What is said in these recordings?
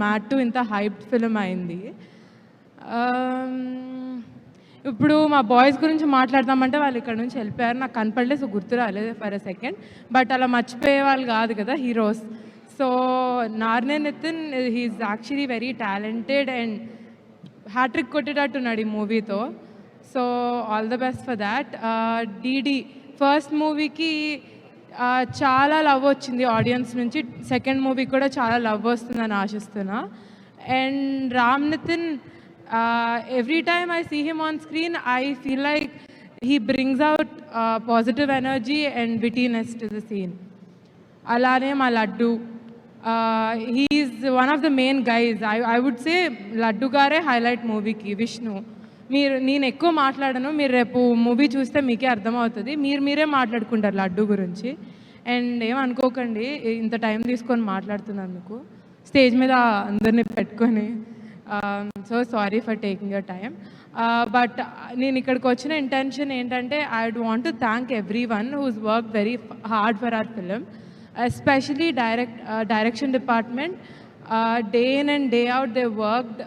Mad 2 ఇంత hyped film అయింది. ఇప్పుడు మా బాయ్స్ గురించి మాట్లాడదామంటే వాళ్ళు ఇక్కడ నుంచి వెళ్ళిపోయారు. నాకు కనపడలేదు, సో గుర్తు రాలేదు ఫర్ ఎ సెకండ్. బట్ అలా మర్చిపోయే వాళ్ళు కాదు కదా heroes. So Narne Nithiin he's actually very talented and hat trick కొట్టేటట్టున్నాడు ఈ మూవీతో. So all the best for that. DD first మూవీకి చాలా లవ్ వచ్చింది ఆడియన్స్ నుంచి. సెకండ్ మూవీ కూడా చాలా లవ్ వస్తుందని ఆశిస్తున్నా. And Ram Nitin, every time I see him on screen, I feel like he brings out positive energy and wittiness to the scene. Alane ma Laddu, he is one of the main guys. I would say Laddu gare highlight movie ki Vishnu. నేను ఎక్కువ మాట్లాడను, మీరు రేపు movie చూస్తే మీకే అర్థమవుతుంది. మీరే మాట్లాడుకుంటారు లడ్డు గురించి. అండ్ ఏమనుకోకండి ఇంత టైం తీసుకొని మాట్లాడుతున్నందుకు స్టేజ్ మీద అందరినీ పెట్టుకొని. So sorry for taking your time. But నేను ఇక్కడికి వచ్చిన ఇంటెన్షన్ ఏంటంటే I would want to thank everyone whose work very hard for our film, especially direction department. Day in and day out they worked.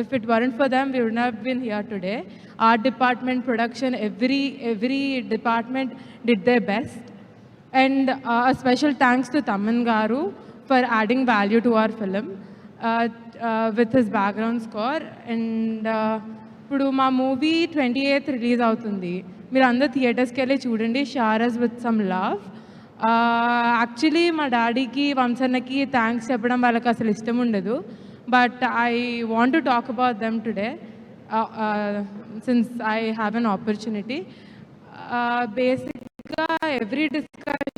If it weren't for them, we wouldn't have been here today. Art department, production, every department did their best. And a special thanks to Taman Garu for adding value to our film with his background score. And ఇప్పుడు మా movie 28th release అవుతుంది. మీరు అందరు థియేటర్స్కి వెళ్ళి చూడండి. Showers with some love. Actually మా డాడీకి వంశన్నకి థ్యాంక్స్ చెప్పడం వాళ్ళకి అసలు ఇష్టం ఉండదు. But I want to talk about them today since I have an opportunity. బేసిక్గా ఎవ్రీ డిస్కషన్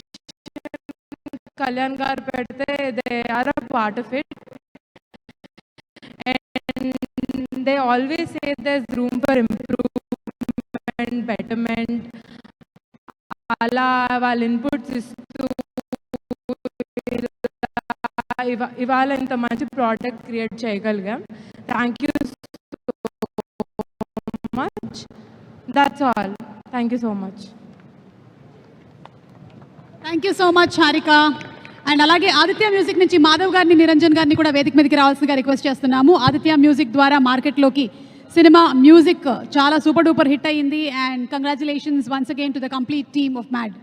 కళ్యాణ్ గారు పెడితే they are a part of it. And they always say there is room for improvement, betterment. అలా వాళ్ళ inputs ఇస్తూ ఇవాళ ఇంత మంచి product create చేయగలిగాం. Thank you so much. That's all. Thank you so much. Thank you so much Harika. And అలాగే Aditya music నుంచి మాధవ్ గారిని, నిరంజన్ గారిని కూడా వేదిక మీదకి రావాల్సిందిగా రిక్వెస్ట్ చేస్తున్నాము. ఆదిత్య మ్యూజిక్ ద్వారా మార్కెట్లోకి సినిమా మ్యూజిక్ చాలా సూపర్ డూపర్ హిట్ అయ్యింది. And congratulations once again to the complete team of mad.